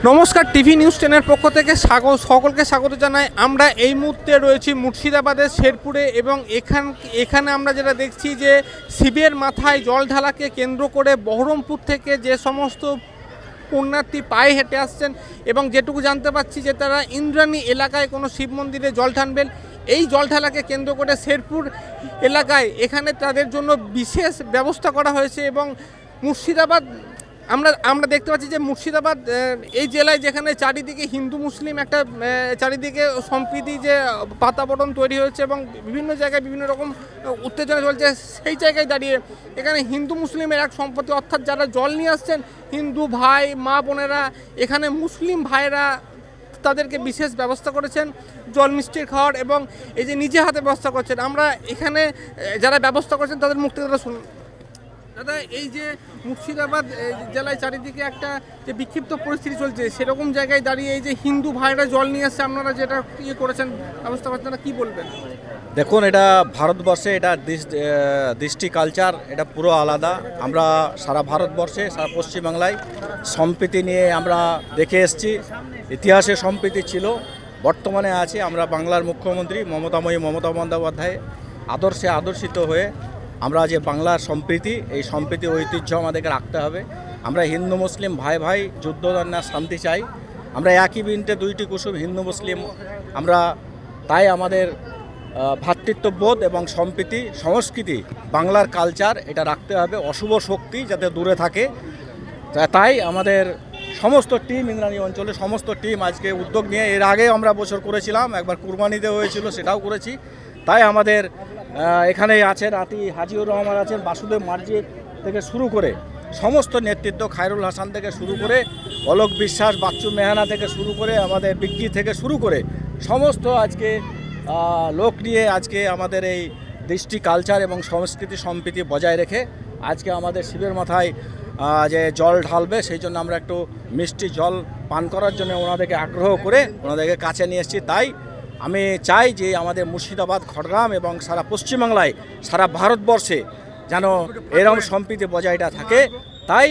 নমস্কার, TV news 10-এর পক্ষ থেকে সকলকে স্বাগত জানাই। আমরা এই মুহূর্তে রয়েছি মুর্শিদাবাদের শেরপুরে এবং এখানে আমরা যেটা দেখছি যে শিবের মাথায় জল ঢালাকে কেন্দ্র করে বহরমপুর থেকে যে সমস্ত পুণ্যার্থী পায়ে হেঁটে আসছেন এবং যেটুকু জানতে পারছি যে তারা ইন্দ্রাণী এলাকায় কোনো শিব মন্দিরে জল ঢালবেন। এই জল ঢালাকে কেন্দ্র করে শেরপুর এলাকায় এখানে তাদের জন্য বিশেষ ব্যবস্থা করা হয়েছে এবং মুর্শিদাবাদ আমরা দেখতে পাচ্ছি যে মুর্শিদাবাদ এই জেলায় যেখানে চারিদিকে হিন্দু মুসলিম একটা চারিদিকে সম্প্রীতি যে বাতাবরণ তৈরি হয়েছে এবং বিভিন্ন জায়গায় বিভিন্ন রকম উত্তেজনা চলছে, সেই জায়গায় দাঁড়িয়ে এখানে হিন্দু মুসলিমের এক সম্পত্তি, অর্থাৎ যারা জল নিয়ে আসছেন হিন্দু ভাই মা বোনেরা, এখানে মুসলিম ভাইরা তাদেরকে বিশেষ ব্যবস্থা করেছেন জল মিষ্টির খাওয়ার এবং এই যে নিজে হাতে ব্যবস্থা করছেন। আমরা এখানে যারা ব্যবস্থা করছেন তাদের মুখ থেকে শুনুন। দাদা, এই যে মুর্শিদাবাদ জেলায় চারিদিকে একটা যে বিক্ষিপ্ত পরিস্থিতি চলছে, সেরকম জায়গায় দাঁড়িয়ে এই যে হিন্দু ভাইরা জল নিয়ে আসছে, আপনারা যেটা ইয়ে করেছেন ব্যবস্থা করছেন, কী বলবেন? দেখুন, এটা ভারতবর্ষে এটা দৃষ্টি কালচার এটা পুরো আলাদা। আমরা সারা ভারতবর্ষে সারা পশ্চিমবাংলায় সম্প্রীতি নিয়ে আমরা দেখে এসেছি। ইতিহাসে সম্প্রীতি ছিল, বর্তমানে আছে। আমরা বাংলার মুখ্যমন্ত্রী মমতা বন্দ্যোপাধ্যায় আদর্শে আদর্শিত হয়ে আমরা যে বাংলার সম্প্রীতি, এই সম্প্রীতি ঐতিহ্য আমাদেরকে রাখতে হবে। আমরা হিন্দু মুসলিম ভাই ভাই যুদ্ধ না শান্তি চাই। আমরা একই বৃন্তে দুইটি কুসুম, হিন্দু মুসলিম। আমরা তাই আমাদের ভ্রাতৃত্ববোধ এবং সম্প্রীতি সংস্কৃতি বাংলার কালচার এটা রাখতে হবে, অশুভ শক্তি যাতে দূরে থাকে। তাই আমাদের সমস্ত টিম, ইন্দ্রাণী অঞ্চলে সমস্ত টিম আজকে উদ্যোগ নিয়ে, এর আগে আমরা বছর করেছিলাম, একবার কুরবানিতে হয়েছিল, সেটাও করেছি। তাই আমাদের এখানে আছেন হাজিউর রহমান আছেন, বাসুদেব মার্জি থেকে শুরু করে সমস্ত নেতৃত্ব, খায়রুল হাসান থেকে শুরু করে অলোক বিশ্বাস, বাচ্চু মেহানা থেকে শুরু করে আমাদের বিজ্ঞি থেকে শুরু করে সমস্ত আজকে লোক নিয়ে আজকে আমাদের এই দৃষ্টি কালচার এবং সংস্কৃতি সম্প্রীতি বজায় রেখে আজকে আমাদের শিবের মাথায় যে জল ঢালবে, সেই জন্য আমরা একটু মিষ্টি জল পান করার জন্য ওনাদেরকে আগ্রহ করে ওনাদেরকে কাছে নিয়ে এসেছি। তাই আমি চাই যে আমাদের মুর্শিদাবাদ, খড়গ্রাম এবং সারা পশ্চিমবাংলায়, সারা ভারতবর্ষে যেন এরকম সম্প্রীতি বজায়টা থাকে। তাই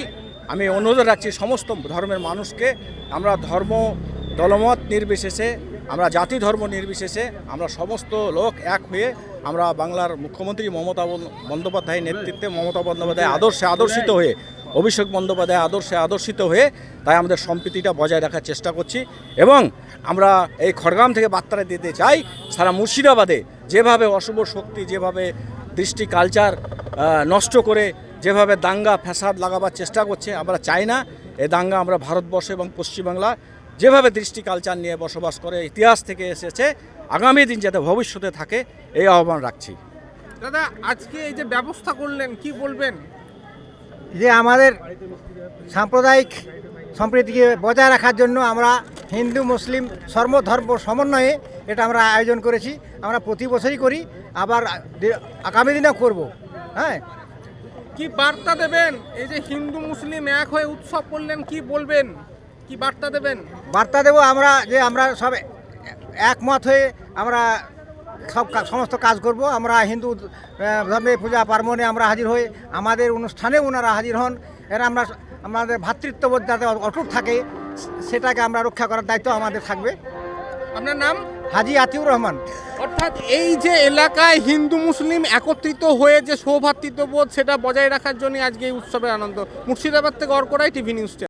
আমি অনুরোধ রাখছি সমস্ত ধর্মের মানুষকে, আমরা ধর্ম দলমত নির্বিশেষে, আমরা জাতি ধর্ম নির্বিশেষে আমরা সমস্ত লোক এক হয়ে আমরা বাংলার মুখ্যমন্ত্রী মমতা বন্দ্যোপাধ্যায়ের নেতৃত্বে, মমতা বন্দ্যোপাধ্যায় আদর্শে আদর্শিত হয়ে, অভিষেক বন্দ্যোপাধ্যায় আদর্শে আদর্শিত হয়ে তাই আমাদের সম্প্রীতিটা বজায় রাখার চেষ্টা করছি। এবং আমরা এই খড়গ্রাম থেকে বার্তাটা দিতে চাই সারা মুর্শিদাবাদে যেভাবে অশুভ শক্তি, যেভাবে দৃষ্টি কালচার নষ্ট করে যেভাবে দাঙ্গা ফ্যাসাদ লাগাবার চেষ্টা করছে, আমরা চাই না এই দাঙ্গা। আমরা ভারতবর্ষ এবং পশ্চিমবাংলা যেভাবে দৃষ্টি কালচার নিয়ে বসবাস করে ইতিহাস থেকে এসেছে, আগামী দিন যাতে ভবিষ্যতে থাকে এই আহ্বান রাখছি। দাদা, আজকে এই যে ব্যবস্থা করলেন, কি বলবেন? যে আমাদের সাম্প্রদায়িক সম্প্রীতিকে বজায় রাখার জন্য আমরা হিন্দু মুসলিম সর্বধর্ম সমন্বয়ে এটা আমরা আয়োজন করেছি। আমরা প্রতি বছরই করি, আবার আগামী দিনেও করব। হ্যাঁ, কি বার্তা দেবেন? এই যে হিন্দু মুসলিম এক হয়ে উৎসব করলেন, কি বলবেন, কি বার্তা দেবেন? বার্তা দেব আমরা সব একমত হয়ে আমরা সমস্ত কাজ করব। আমরা হিন্দু ধর্মের পূজা পার্বণে আমরা হাজির হই, আমাদের অনুষ্ঠানে ওনারা হাজির হন। এরা আমাদের ভ্রাতৃত্ববোধ যাতে অটুট থাকে সেটাকে আমরা রক্ষা করার দায়িত্ব আমাদের থাকবে। আপনার নাম? হাজি আতিউর রহমান। অর্থাৎ এই যে এলাকায় হিন্দু মুসলিম একত্রিত হয়ে যে সৌভ্রাতৃত্ববোধ, সেটা বজায় রাখার জন্য আজকে এই উৎসবের আনন্দ। মুর্শিদাবাদ থেকে অর্করাই, টিভি নিউজ 10।